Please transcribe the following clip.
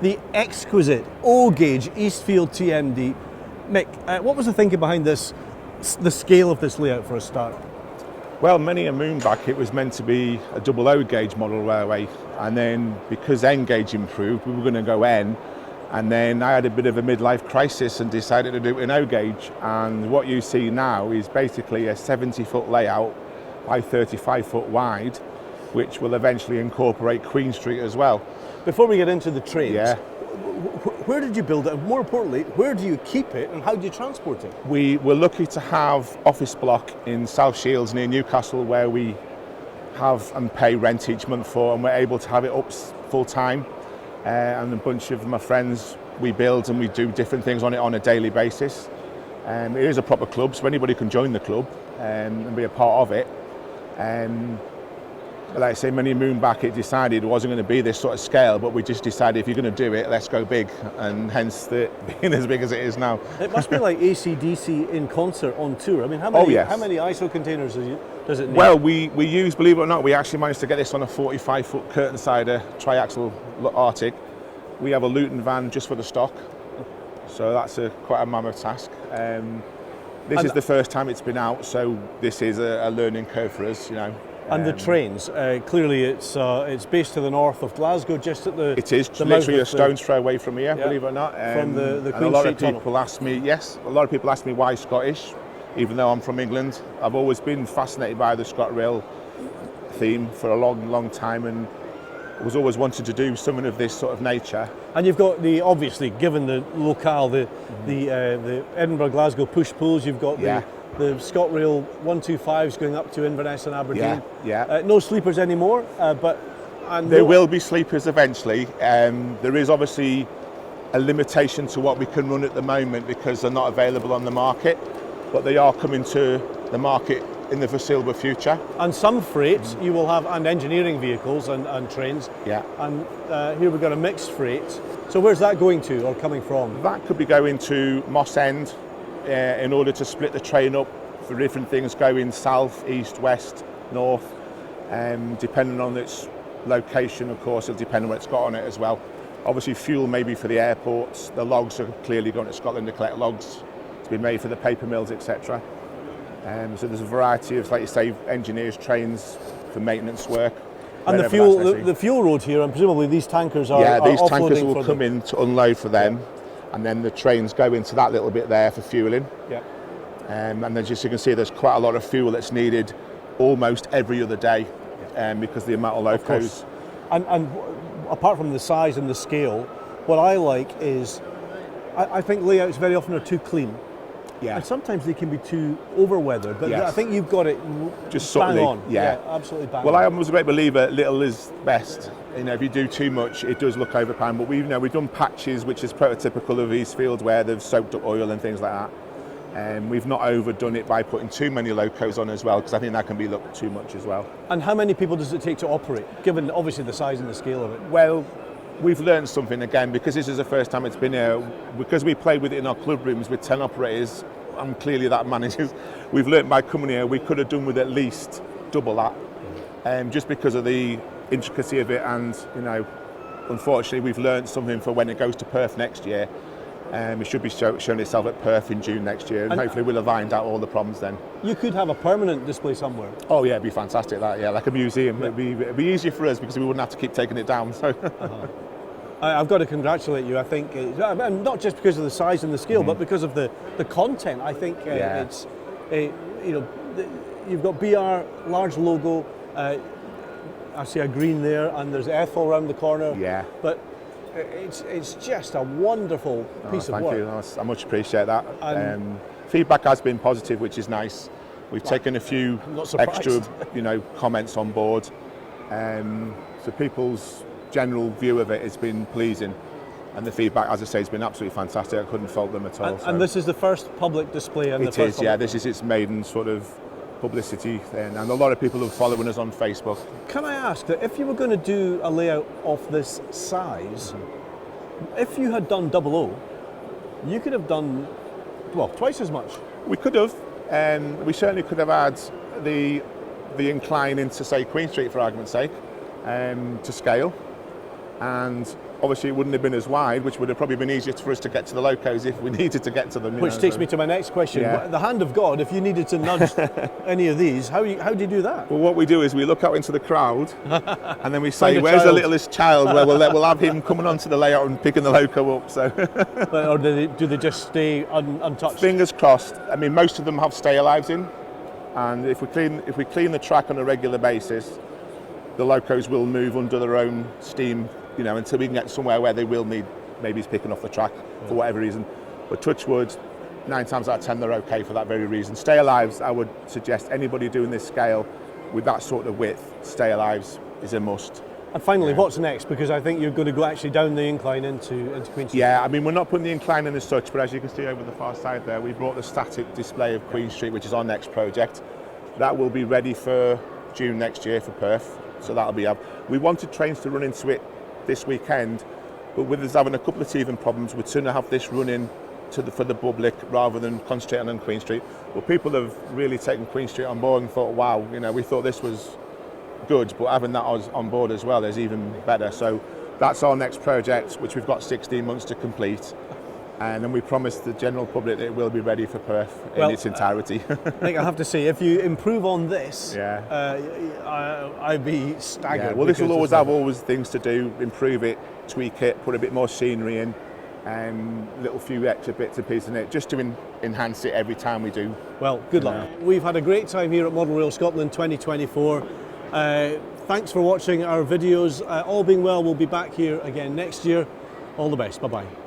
the exquisite O-gauge Eastfield TMD. Mick, what was the thinking behind this, the scale of this layout for a start? Well, many a moon back it was meant to be a double O-gauge model railway, and then because N-gauge improved, we were going to go N, and then I had a bit of a midlife crisis and decided to do it in O-gauge, and what you see now is basically a 70-foot layout by 35 foot wide, which will eventually incorporate Queen Street as well. Before we get into the trains, Yeah. where did you build it? And more importantly, where do you keep it and how do you transport it? We were lucky to have office block in South Shields near Newcastle where we have and pay rent each month for, and we're able to have it up full time. And a bunch of my friends, we build and we do different things on it on a daily basis. It is a proper club, so anybody can join the club and be a part of it. But like I say, many a moon back it decided it wasn't going to be this sort of scale, but we just decided if you're going to do it, let's go big, and hence being as big as it is now. It must be like AC/DC in concert on tour. I mean, how many ISO containers does it need? Well, we use, believe it or not, we actually managed to get this on a 45-foot curtain-sider triaxle Arctic. We have a Luton van just for the stock, so that's quite a mammoth task. This is the first time it's been out, so this is a learning curve for us, you know. And the trains, clearly it's based to the north of Glasgow, just at the... It is, literally a stone's throw away from here, believe it or not. From the Queen a lot Street of people ask me, a lot of people ask me why Scottish, even though I'm from England. I've always been fascinated by the ScotRail theme for a long, long time, and was always wanted to do something of this sort of nature. And you've got obviously, given the locale, the Edinburgh-Glasgow push-pulls, you've got the ScotRail 125s going up to Inverness and Aberdeen. No sleepers anymore, but... There will be sleepers eventually. There is obviously a limitation to what we can run at the moment because they're not available on the market, but they are coming to the market in the foreseeable future. And some freight you will have, and engineering vehicles and trains. Yeah. And here we've got a mixed freight. So where's that going to or coming from? That could be going to Moss End in order to split the train up for different things going south, east, west, north, depending on its location, of course, it'll depend on what it's got on it as well. Obviously fuel maybe for the airports, the logs are clearly going to Scotland to collect logs to be made for the paper mills, etc. So there's a variety of, like you say, engineers, trains for maintenance work. And the fuel road here, and presumably these tankers are these are tankers will come in to unload for them, and then the trains go into that little bit there for fueling. Yeah. And then just you can see there's quite a lot of fuel that's needed almost every other day because the amount of locos. And apart from the size and the scale, what I like is, I think layouts very often are too clean. Yeah. And sometimes they can be too over-weathered, but I think you've got it just bang subtly, on. Yeah, absolutely bang on. Well, I was a great believer, little is best. You know, if you do too much, it does look overpowering. But we've done patches, which is prototypical of Eastfield, where they've soaked up oil and things like that. And we've not overdone it by putting too many locos on as well, because I think that can be looked too much as well. And how many people does it take to operate, given obviously the size and the scale of it? Well, we've learned something again, because this is the first time it's been here, because we played with it in our club rooms with 10 operators, and clearly that manages. We've learned by coming here, we could have done with at least double that, just because of the intricacy of it, and you know, unfortunately we've learned something for when it goes to Perth next year. It should be showing itself at Perth in June next year, and hopefully we'll have ironed out all the problems then. You could have a permanent display somewhere. Oh yeah, it'd be fantastic that, like a museum. Yeah. It'd be easier for us because we wouldn't have to keep taking it down. So. I've got to congratulate you. I think, not just because of the size and the scale, but because of the content. I think it's, you've got BR, large logo, I see a green there, and there's Ethel around the corner. Yeah. But it's just a wonderful piece of work. Thank you, I much appreciate that. Feedback has been positive, which is nice. We've taken a few extra, comments on board. So people's general view of it has been pleasing, and the feedback, as I say, has been absolutely fantastic. I couldn't fault them at all. And this is the first public display. It is, yeah. This is its maiden sort of publicity thing, and a lot of people are following us on Facebook. Can I ask that if you were going to do a layout of this size, if you had done 00, you could have done, well, twice as much. We could have, we certainly could have had the incline into, say, Queen Street, for argument's sake, to scale, and Obviously, it wouldn't have been as wide, which would have probably been easier for us to get to the locos if we needed to get to them. Which takes me to my next question. Yeah. The hand of God, if you needed to nudge any of these, how do you do that? Well, what we do is we look out into the crowd and then we say, where's child. the littlest child? Well, we'll have him coming onto the layout and picking the loco up. So, Or do they just stay untouched? Fingers crossed. I mean, most of them have stay alives in, and if we clean the track on a regular basis, the locos will move under their own steam, you know, until we can get somewhere where they will need maybe it's picking off the track for whatever reason. But touch wood, 9 times out of 10 they're okay for that very reason. Stay alives, I would suggest anybody doing this scale with that sort of width, stay alives is a must. And finally, what's next? Because I think you're going to go actually down the incline into Queen Street. Yeah, I mean, we're not putting the incline in as such, but as you can see over the far side there, we brought the static display of Queen Street, which is our next project. That will be ready for June next year for Perth, so that'll be up. We wanted trains to run into it this weekend, but with us having a couple of teething problems, we'd sooner have this running for the public rather than concentrating on Queen Street. But people have really taken Queen Street on board and thought, wow, you know, we thought this was good, but having that on board as well is even better. So that's our next project, which we've got 16 months to complete, and then we promise the general public that it will be ready for Perth in its entirety. Nick, I have to say, if you improve on this, I'd be staggered. Yeah, well, this will always have things to do, improve it, tweak it, put a bit more scenery in, and little few extra bits and pieces in it, just to enhance it every time we do. Well, good luck. We've had a great time here at Model Rail Scotland 2024. Thanks for watching our videos. All being well, we'll be back here again next year. All the best. Bye-bye.